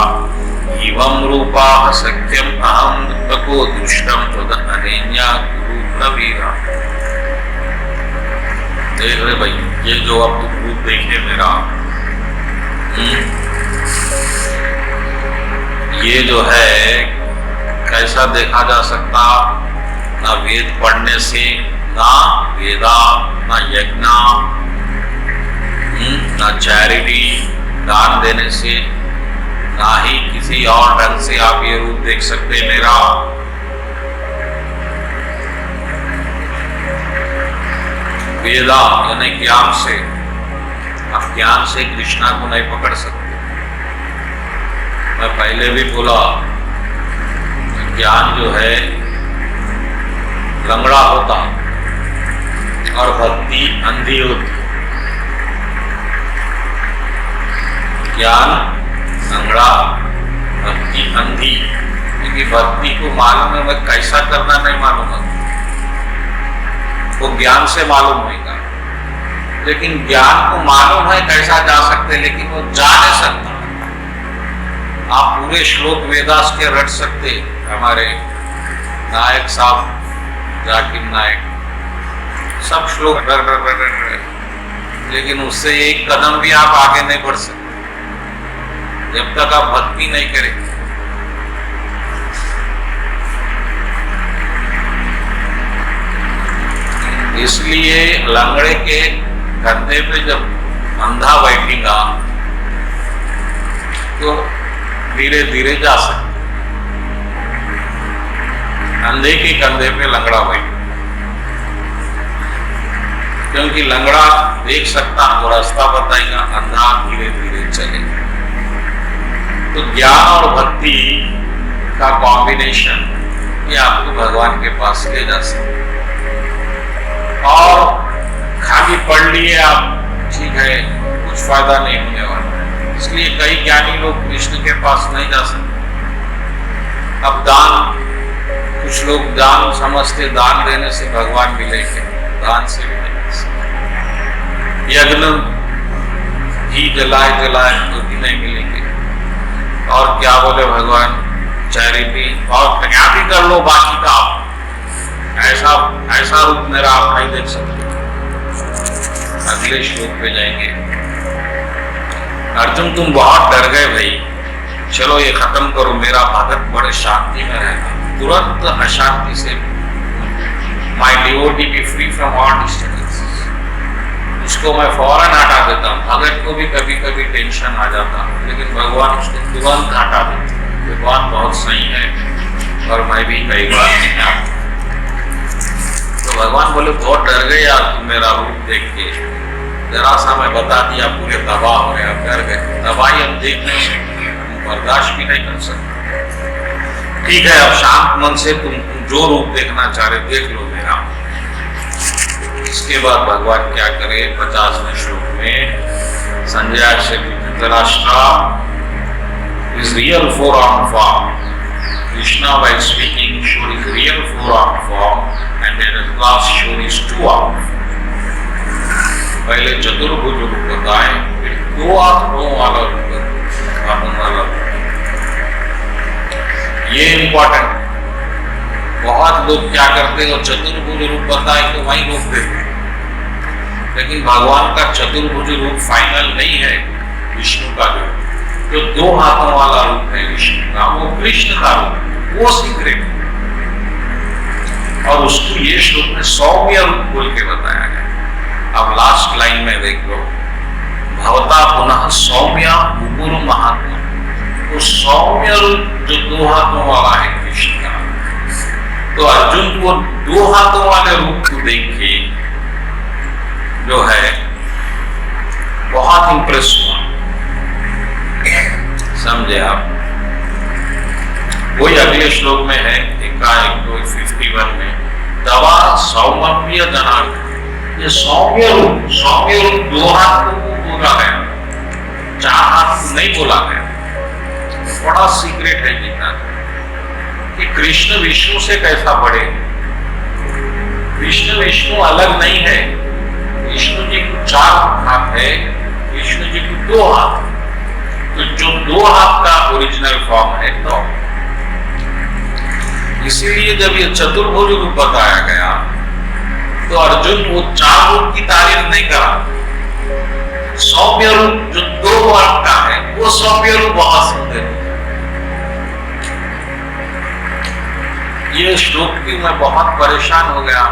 इवं रूपा सख्यम अहम तको दुष्टम तद अनेन्या गुरु प्रवीरा। देख रहे भाई, ये जो अब तुम रूप देखे मेरा, ये जो है कैसा देखा जा सकता? ना वेद पढ़ने से, ना वेदा, ना यज्ञ, ना चैरिटी दान देने से, ना ही किसी और ढंग से आप ये रूप देख सकते मेरा। वेदा यानी ज्ञान से, आप ज्ञान से कृष्णा को नहीं पकड़ सकते। मैं पहले भी बोला ज्ञान जो है लंगड़ा होता और भक्ति अंधी होती। ज्ञान लंगड़ा, भक्ति अंधी, क्योंकि भक्ति को मालूम है मैं कैसा करना नहीं मालूम है, वो ज्ञान से मालूम होगा। लेकिन ज्ञान को मालूम है कैसा जा सकते, लेकिन वो जा नहीं सकता। आप पूरे श्लोक वेदास के रट सकते, हमारे नायक साहब जाकिर नायक सब श्लोक रट रट रट रट, लेकिन उससे एक कदम भी आप आगे नहीं बढ़ सकते जब तक आप भक्ति नहीं करेंगे। इसलिए लंगड़े के कंधे पे जब अंधा बैठेगा तो धीरे धीरे जा सकते, अंधे के कंधे पे लंगड़ा बैठे, क्योंकि लंगड़ा देख सकता वो रास्ता बताएगा, अंधा धीरे धीरे चलेगा। तो ज्ञान और भक्ति का कॉम्बिनेशन ये आपको भगवान के पास ले जा सकते। और खाली पढ़ लिए आप, ठीक है, कुछ फायदा नहीं होने वाला। इसलिए कई ज्ञानी लोग कृष्ण के पास नहीं जा सकते। अब दान, कुछ लोग दान समझते दान देने से भगवान मिलेंगे, दान से भी नहीं सकते। यज्ञ घी जलाए जलाए तो भी नहीं मिलेंगे। और क्या बोले भगवान, चैरिटी और क्या भी कर लो बाकी का, ऐसा ऐसा रूप मेरा आप नहीं देख सकते। अगले श्लोक पे जाएंगे। अर्जुन तुम बहुत डर गए भाई, चलो ये खत्म करो, मेरा भगत बड़े शांति में रहता, तुरंत अशांति से, my devotee B free from all disturbances, उसको मैं फौरन हटा देता हूँ। भगत को भी कभी कभी टेंशन आ जाता, लेकिन भगवान उसको तुरंत हटा देते। भगवान बहुत सही है, और मैं भी कई बार नहीं। तो भगवान बोले बहुत डर गए यार तुम मेरा रूप देख के, जरा सा मैं बता दिया पूरे तबाह हो गए, आप डर गए। तबाही हम देख नहीं सकते, हम बर्दाश्त भी नहीं कर सकते। ठीक है, अब शांत मन से तुम जो रूप देखना चाह रहे देख लो मेरा। इसके बाद भगवान क्या करे 50वें श्लोक में, संजय से Dhritarashtra is real four-armed form. Krishna while speaking showed his real four-armed form, and then at last showed his two-armed form. पहले चतुर्भुज रूप बताए, फिर दो आंखों वाला रूप। ये इम्पोर्टेंट, लोग क्या करते हो, चतुर्भुज रूप बताए तो वहीं रोक देते, लेकिन भगवान का चतुर्भुज रूप फाइनल नहीं है। विष्णु का जो 2 हाथों वाला रूप है विष्णु का, वो कृष्ण का रूप, वो सीक्रेट है। और उसको ये श्लोक में सौम्य रूप बोल के बताया गया। अब लास्ट लाइन में देख लो, भवता पुनः सौम्य गुरु महात्मा। तो सौम्य रूप जो 2 हाथों वाला है कृष्ण का, तो अर्जुन को 2 हाथों वाले रूप को देख के जो है बहुत इंप्रेस हुआ। समझे आप? वही अगले श्लोक में है 51 में, दवा सौम्य जनार्दन। ये सौम्य रूप 2 हाथ को बोला गया, 4 हाथ को नहीं बोला गया। बड़ा सीक्रेट है गीता कि कृष्ण विष्णु से कैसा बढ़े। कृष्ण विष्णु अलग नहीं है। विष्णु जी को 4 हाथ है, विष्णु जी को 2 हाथ। तो जो 2 हाथ का ओरिजिनल फॉर्म है, तो इसीलिए जब ये चतुर्भुज रूप बताया गया तो अर्जुन वो 4 रूप की तारीफ नहीं करा। सौम्य रूप जो 2 हाथ का है, वो सौम्य रूप बहुत सुंदर है। ये श्लोक की मैं बहुत परेशान हो गया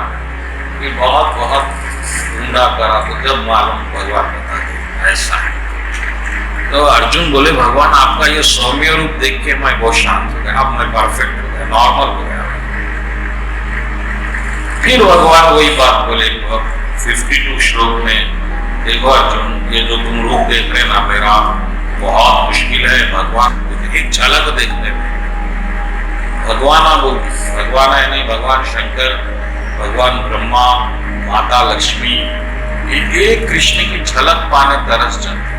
कि बहुत ढूंढा करा, तो जब मालूम भगवान बता ऐसा है। तो अर्जुन बोले भगवान आपका ये सौम्य रूप देख के मैं बहुत शांत हो गया, अब मैं परफेक्ट हो गया, नॉर्मल हो गया। फिर भगवान वही बात बोले 52 श्लोक में, देखो अर्जुन ये जो तुम रूप देख रहे ना मेरा, बहुत मुश्किल है भगवान को एक झलक देखने में। भगवान है नहीं, भगवान शंकर, भगवान ब्रह्मा, माता लक्ष्मी, एक कृष्ण की झलक पाने तरस जाते।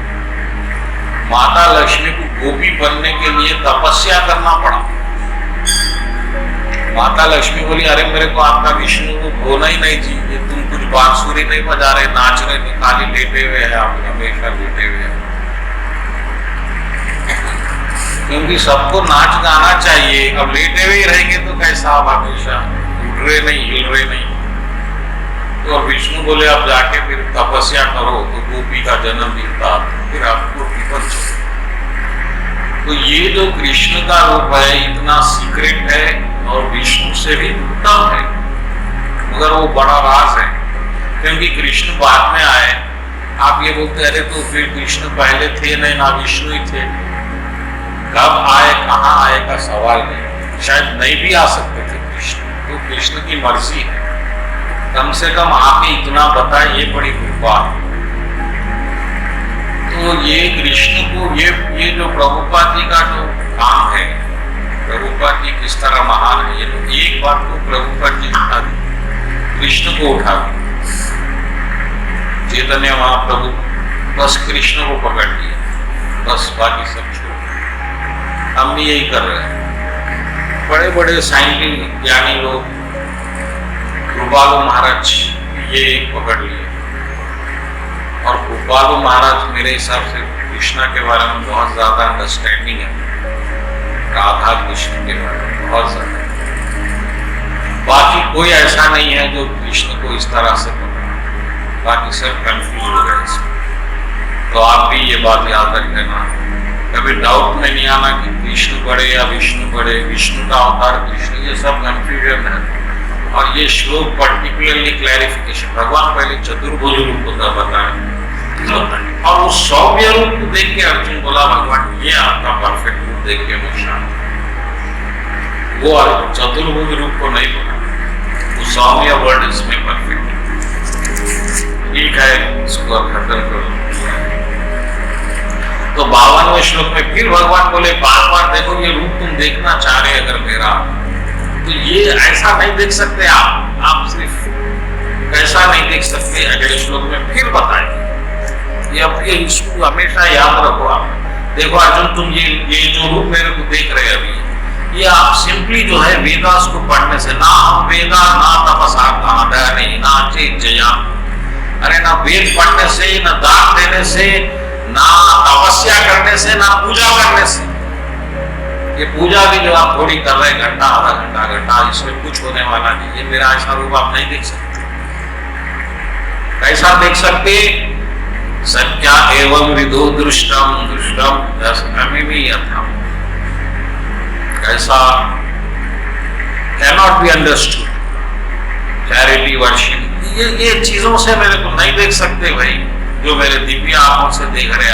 माता लक्ष्मी को गोपी बनने के लिए तपस्या करना पड़ा। माता लक्ष्मी बोली अरे मेरे को आपका विष्णु रूप होना ही नहीं चाहिए, तुम कुछ बांसुरी नहीं बजा रहे, नाच रहे, तो खाली लेटे हुए हैं, आप हमेशा लेटे हुए हैं। क्योंकि सबको नाच गाना चाहिए, अब लेटे हुए रहेंगे तो कैसा, आप हमेशा उठ रहे नहीं, हिल रहे नहीं। तो विष्णु बोले अब जाके फिर तपस्या करो, तो गोपी का जन्म मिलता, फिर आपको विपद चलो। तो ये जो कृष्ण का रूप है इतना सीक्रेट है और विष्णु से भी उत्तम है, मगर वो बड़ा राज है। क्योंकि कृष्ण बाद में आए, आप ये बोलते अरे तो फिर कृष्ण पहले थे नहीं, ना विष्णु ही थे। कब आए कहाँ आए का सवाल नहीं, शायद नहीं भी आ सकते थे कृष्ण, तो कृष्ण की मर्जी है। कम से कम आके इतना बताए, ये बड़ी कृपा। तो ये कृष्ण को ये जो प्रभुपाद जी का जो काम है, प्रभुपाद जी किस तरह महान है, ये तो एक बात को प्रभुपाद जी उठा दी, कृष्ण को उठा दी। चैतन्य महाप्रभु बस कृष्ण को पकड़ लिया, बस बाकी सब छोड़। हम भी यही कर रहे हैं। बड़े बड़े साइंटिस्ट ज्ञानी लोग, कृपालु महाराज ये पकड़ लिए, और कृपालु महाराज मेरे हिसाब से कृष्णा के बारे में बहुत ज्यादा अंडरस्टैंडिंग है, राधा कृष्ण के बारे में बहुत ज्यादा। बाकी कोई ऐसा नहीं है जो कृष्ण को इस तरह से पकड़ा, बाकी सब कंफ्यूज हो गए इसमें। तो आप भी ये बात याद रख लेना, कभी डाउट में नहीं आना कि कृष्ण बड़े या विष्णु बड़े, विष्णु का अवतार कृष्ण, ये सब कंफ्यूजन है। और ये श्लोक पर्टिकुलरली क्लैरिफिकेशन, भगवान पहले चतुर्भुज रूप को बताए और उस सौम्य रूप को देख के अर्जुन बोला भगवान ये आपका परफेक्ट रूप देख के मैं शांत। वो चतुर्भुज रूप को नहीं बोला, वो सौम्य वर्ड इसमें परफेक्ट। ठीक है, इसको खत्म करो। तो 52वें श्लोक में फिर भगवान बोले बार बार देखो ये रूप तुम देखना चाह रहे अगर मेरा, तो ये ऐसा नहीं देख सकते आप सिर्फ कैसा नहीं देख सकते। अगले श्लोक में फिर बताएंगे, ये इसको हमेशा याद रखो आप। देखो अर्जुन तुम ये जो रूप मेरे को देख रहे अभी, ये आप सिंपली जो है वेदास को पढ़ने से, ना हम वेदा ना तपसा नहीं ना चेत जया, अरे ना वेद पढ़ने से, ना दान देने से, ना तपस्या करने से, ना पूजा करने से, ये पूजा भी जो आप थोड़ी कर रहे हैं, घंटा आधा घंटा, इसमें कुछ होने वाला नहीं। ये मेरा ऐसा रूप आप नहीं देख सकते। कैसा देख सकते? सत्या एवं विदो दृष्टम यथम। कैसा? Cannot be understood. Charity worship, ये चीजों से मेरे को नहीं देख सकते भाई, जो मेरे दिव्य आंखों से देख रहे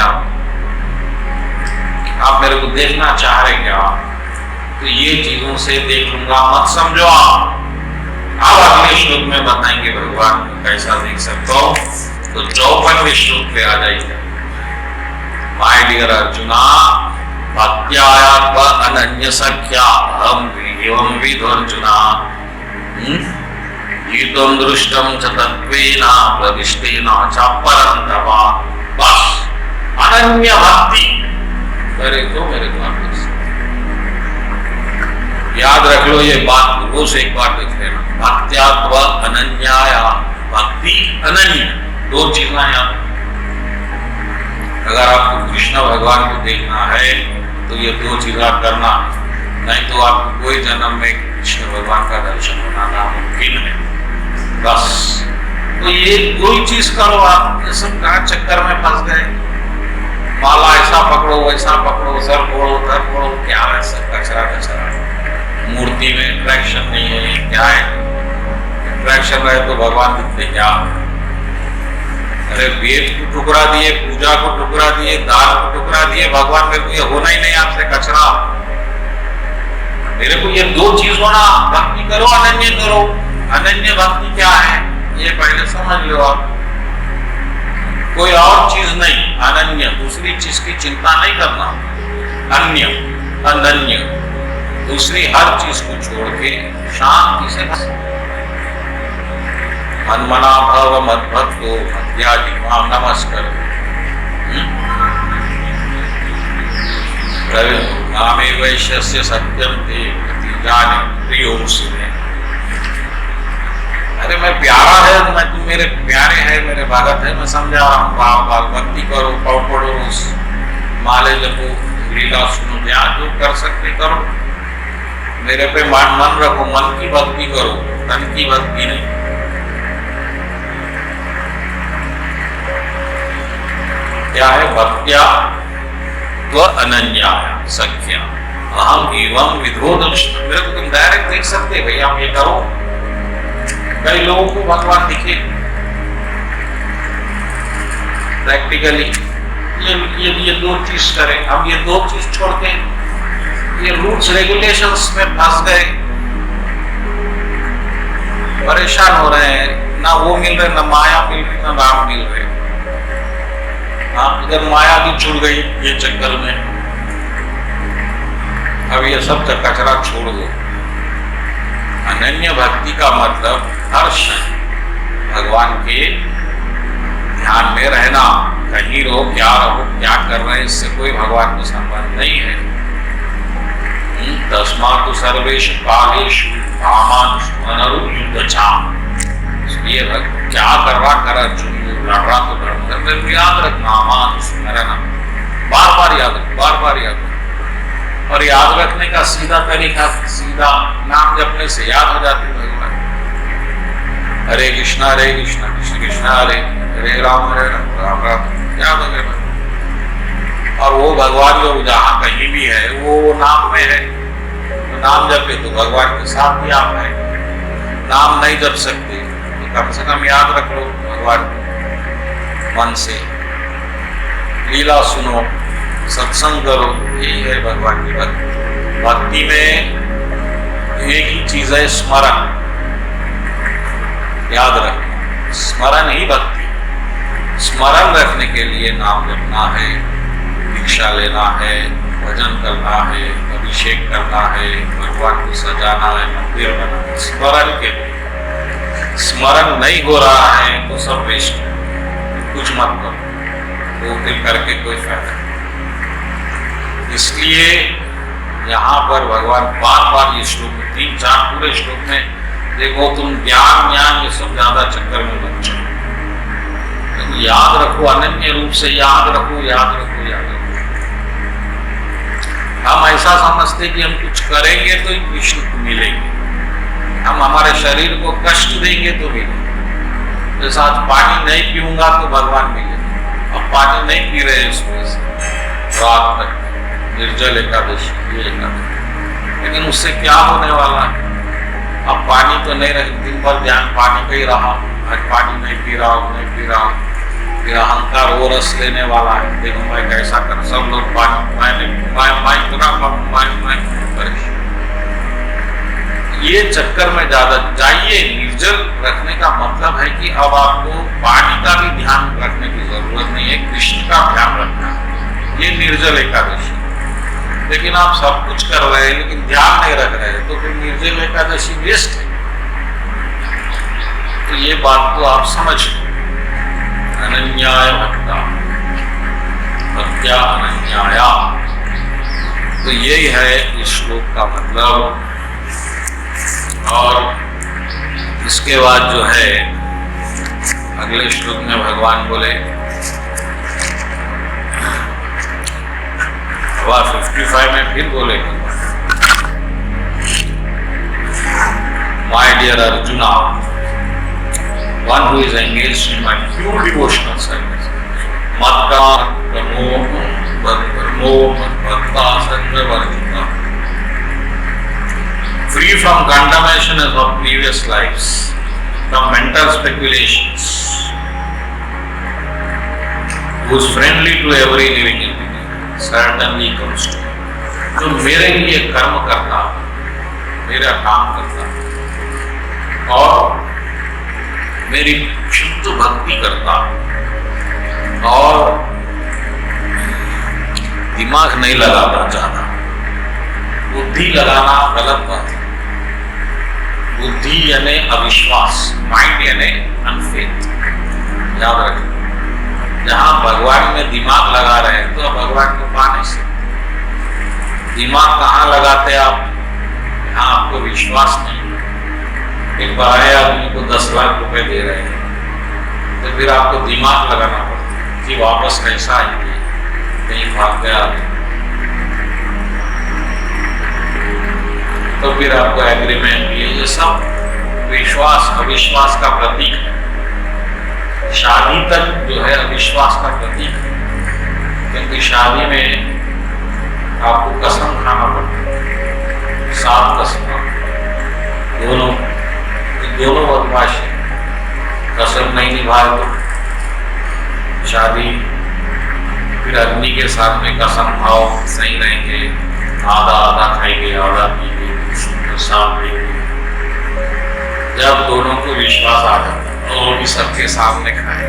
आप मेरे को देखना चाह रहे क्या? तो ये चीजों से देख लूंगा मत समझो आप। अब अगले श्लोक में बताएंगे भगवान को कैसा देख सकते हो। तो 54वें श्लोक पे आ जाइए। माय डियर अर्जुना, भक्त्या अनन्य सख्या हम एवं विधो अर्जुना गीतम दृष्टम च तत्वेना प्रविष्टेना च परन्तवा। बस अनन्य भक्ति करे तो मेरे द्वारा। याद रख लो ये बात, रोज एक बार देख लेना। भक्त्यात्व अनन्याया, भक्ति अनन्य, दो चीजें याद। अगर आपको कृष्ण भगवान को देखना है तो ये दो चीजें करना, नहीं तो आपको कोई जन्म में कृष्ण भगवान का दर्शन होना नामुमकिन है। बस तो ये कोई चीज करो आप, ये सब कहाँ चक्कर में फंस गए। माला ऐसा पकड़ो वैसा पकड़ो, सर फोड़ो उधर फोड़ो, क्या है सब कचरा। मूर्ति में इंट्रैक्शन नहीं है, ये क्या है? इंट्रैक्शन रहे तो भगवान दिखते क्या? अरे वेद को टुकड़ा दिए, पूजा को टुकड़ा दिए, दान को टुकड़ा दिए, भगवान मेरे को ये होना ही नहीं आपसे कचरा। मेरे को ये दो चीज होना, भक्ति करो अनन्य करो। अनन्य भक्ति क्या है ये पहले समझ लो आप। कोई और चीज नहीं, अनन्य, दूसरी चीज की चिंता नहीं करना। अन्य अनन्य, दूसरी हर चीज को छोड़ के शांति से मनमना भव मद्भक्तो मध्यादि मां नमस्कार। नामे वैश्यस्य सत्यम ते जाने प्रियो सुने। अरे मैं प्यारा है, मैं तुम मेरे प्यारे है, मेरे भगत है, मैं समझा रहा हूँ। बाल भक्ति करो, पढ़ो, माले जपो, लीला सुनो, ध्यान जो कर सकते करो। मेरे पे मन रखो, मन की भक्ति करो, तन की भक्ति नहीं। क्या है? भक्त्या व अनन्या सख्या अहम एवं विधो दृष्टम। मेरे को तुम डायरेक्ट देख सकते भाई, आप ये करो। कई लोगों को भगवान दिखे प्रैक्टिकली, ये दो चीज करें। हम ये दो चीज छोड़ के ये रूल्स रेगुलेशंस में फंस गए, परेशान हो रहे हैं। ना वो मिल रहे, ना माया मिल रही, ना राम मिल रहे। हाँ, इधर माया भी छूट गई ये चक्कर में। अब ये सब कचरा छोड़ दो। अनन्य भक्ति का मतलब हर क्षण भगवान के ध्यान में रहना। कहीं रहो, क्या कर रहे हैं, इससे कोई भगवान को संबंध नहीं है। तस्मात् सर्वेषु कालेषु कामानुस्मरयुद्धचा। इसलिए क्या कर रहा कर अर्जुन, लड़ रहा तो लड़, याद रख नामानुस्मरण, बार बार याद रख। और याद रखने का सीधा तरीका, सीधा नाम जपने से याद हो जाते भगवान। हरे कृष्णा कृष्ण कृष्ण हरे राम राम राम, याद हो गया। और वो भगवान जो जहाँ कहीं भी है वो नाम में है। तो नाम जपे तो भगवान के साथ भी आप है। नाम नहीं जप सकते तो कम से कम याद रख लो भगवान मन से। लीला सुनो, सत्संग करो, यही है भगवान की भक्ति। भक्ति में एक ही चीज है, स्मरण। याद रखना, स्मरण ही भक्ति। स्मरण रखने के लिए नाम जपना है, दीक्षा लेना है, भजन करना है, अभिषेक करना है, भगवान को सजाना है, मंदिर बनाना है। स्मरण के लिए स्मरण नहीं हो रहा है तो सब वेस्ट है, कुछ मत करो, तो फिर करके कोई फायदा नहीं। इसलिए यहाँ पर भगवान बार बार ये श्लोक में 3-4 पूरे श्लोक में देखो, तुम ज्ञान ये सब ज्यादा चक्कर में मत चलो। तो याद रखो, अनन्य रूप से याद रखो। हम ऐसा समझते कि हम कुछ करेंगे तो ही विष्णु को मिलेंगे, हम हमारे शरीर को कष्ट देंगे तो मिलेंगे। जैसे आज पानी नहीं पीऊंगा तो भगवान मिलेंगे, अब पानी नहीं पी रहे उसमें से रात तक निर्जल एकादशी, ये एकादशी, लेकिन उससे क्या होने वाला है? अब पानी तो नहीं रहे, दिन भर ध्यान पानी का ही रहा, आज पानी नहीं पी रहा हूँ, नहीं पी रहा हूँ, फिर अहंकार वो रस लेने वाला है, देखो मैं कैसा कर, सब लोग पानी ये चक्कर में ज्यादा जाइए। निर्जल रखने का मतलब है कि अब आपको पानी का भी ध्यान रखने की जरूरत नहीं है, कृष्ण का ध्यान रखना है, ये निर्जल एकादशी। लेकिन आप सब कुछ कर रहे हैं लेकिन ध्यान नहीं रख रहे हैं, तो फिर निर्जल एकादशी वेस्ट है। तो ये बात को आप समझ लो। अनन्याय भक्ता भक्त्या अनन्याया, तो यही है इस श्लोक का मतलब। और इसके बाद जो है अगले श्लोक में भगवान बोले, 55 में फिर बोले, my dear Arjuna, one who is engaged in my pure devotional service, matta brahmo bhakta sanga varjuna, free from condemnations of previous lives, from mental speculations, who is friendly to every living entity, certainly comes to me. जो मेरे लिए कर्म करता, मेरा काम करता और मेरी शुद्ध भक्ति करता और दिमाग नहीं लगाता ज्यादा, बुद्धि लगाना गलत बात है। बुद्धि यानी अविश्वास, माइंड यानी अनफेथ, याद रखें। जहां भगवान में दिमाग लगा रहे हैं तो भगवान को पा नहीं सकते। दिमाग कहाँ लगाते आप? यहाँ आपको विश्वास नहीं। एक बड़े आदमी को 10 लाख रुपए दे रहे हैं तो फिर आपको दिमाग लगाना पड़ता है कि वापस कैसा आएंगे, कहीं भाग गया तो फिर आपको एग्रीमेंट, ये सब विश्वास अविश्वास का प्रतीक है। शादी तक जो है अविश्वास का प्रतीक है, क्योंकि शादी में आपको कसम खाना पड़ता है, 7 कसम, दोनों बदमाशी, कसम नहीं निभाए तो शादी, फिर आदमी के साथ में कसम खाओ सही रहेंगे, आधा आधा खाएंगे, आधा पीएंगे, तो साथ देंगे। जब दोनों को विश्वास आ जाता है और भी सबके सामने खाए,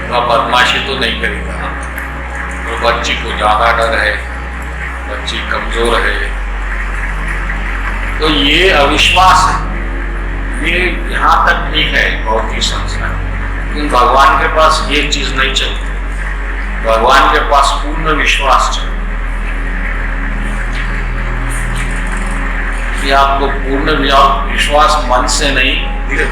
तो बदमाशी तो नहीं करेगा। तो बच्ची को ज्यादा डर है, बच्ची कमजोर है, तो ये अविश्वास है। ये यहाँ तक ठीक है, बहुत ही संस्था, लेकिन भगवान के पास ये चीज नहीं चलती। भगवान के पास पूर्ण विश्वास चाहिए कि आपको पूर्ण विश्वास मन से नहीं, दिल।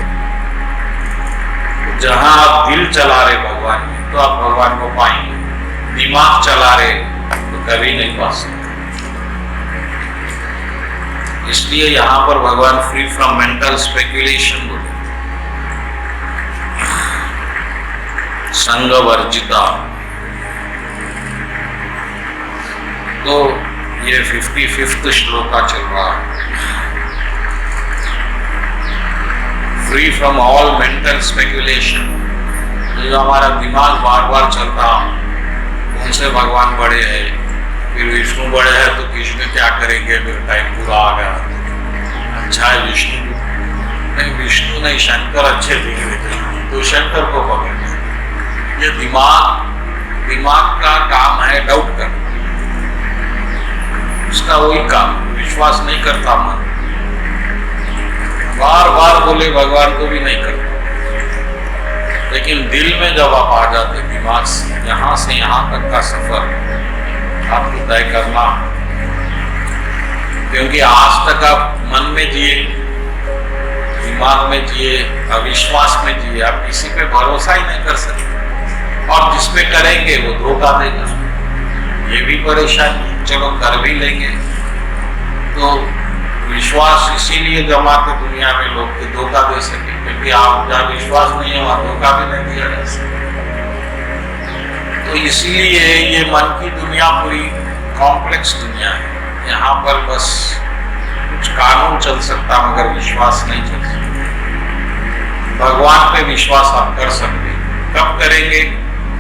जहां आप दिल चला रहे भगवान में तो आप भगवान को पाएंगे, दिमाग चला रहे तो कभी नहीं पा सकते। इसलिए यहां पर भगवान फ्री फ्रॉम मेंटल स्पेकुलेशन बोले, संग वर्जिता। तो ये 55वां श्लोक का चल रहा है। Free from all mental speculation, जो हमारा दिमाग बार बार चलता, उनसे भगवान बड़े हैं, फिर विष्णु बड़े हैं तो कृष्ण क्या करेंगे, फिर टाइम पूरा आ गया। अच्छा है विष्णु नहीं, विष्णु नहीं, शंकर अच्छे दिख रहे थे तो शंकर को पकड़ना। ये दिमाग का काम है डाउट करना, उसका वही काम, विश्वास नहीं करता मन, बार बार बोले भगवान को भी नहीं करता। लेकिन दिल में जब आप आ जाते, दिमाग यहाँ से यहाँ तक का सफर आपको तय करना, क्योंकि आज तक आप मन में जिए, दिमाग में जिए, अविश्वास में जिए, आप किसी पे भरोसा ही नहीं कर सकते, और जिस पे करेंगे वो धोखा देगा। ये भी परेशानी है। चलो कर भी लेंगे तो विश्वास इसीलिए जमाते दुनिया में लोग के धोखा दे सके, क्योंकि आप जहाँ विश्वास नहीं है वहां धोखा भी नहीं दिया जा सकता। तो इसीलिए ये मन की दुनिया पूरी कॉम्प्लेक्स दुनिया है। यहाँ पर बस कुछ कानून चल सकता मगर विश्वास नहीं चल सकता। भगवान पे विश्वास आप कर सकते, कब करेंगे?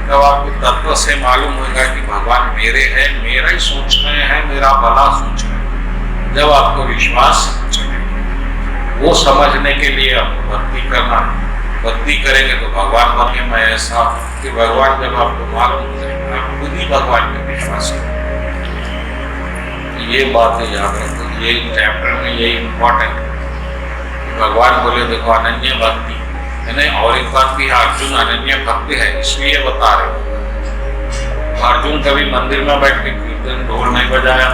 तब आपको तत्व से मालूम होगा कि भगवान मेरे हैं, मेरा ही सोच रहे हैं, मेरा भला सोच रहे हैं। जब आपको विश्वास चले, वो समझने के लिए आपको भक्ति करना है। भक्ति करेंगे तो भगवान बने। मैं ऐसा कि भगवान जब आपको मालूम करेंगे आप खुद ही भगवान पे विश्वास करें। ये बात है याद रखो, ये चैप्टर में ये इम्पोर्टेंट है। भगवान बोले देखो अनन्य भक्ति नहीं, और एक बात भी अर्जुन अनन्य भक्त है इसलिए बता रहे। अर्जुन कभी मंदिर में बैठ के कीर्तन ढोल नहीं बजाया,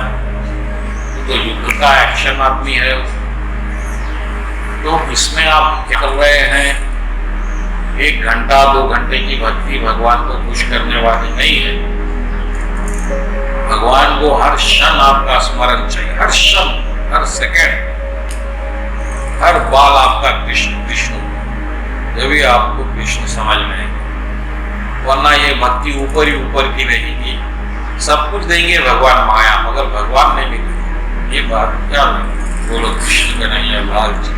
तो युद्ध का एक्शन आदमी है। तो इसमें आप क्या कर रहे हैं? 1 घंटा 2 घंटे की भक्ति भगवान को खुश करने वाली नहीं है। भगवान को हर क्षण आपका स्मरण चाहिए, हर क्षण, हर सेकंड, हर बाल आपका कृष्ण कृष्ण, जब भी आपको कृष्ण समझ में आएगा। वरना ये भक्ति ऊपर ही ऊपर की रहेगी। सब कुछ देंगे भगवान माया, मगर भगवान नहीं मिलेंगे। ये बात क्या बोलो? कृष्ण का नहीं है, लाल जी।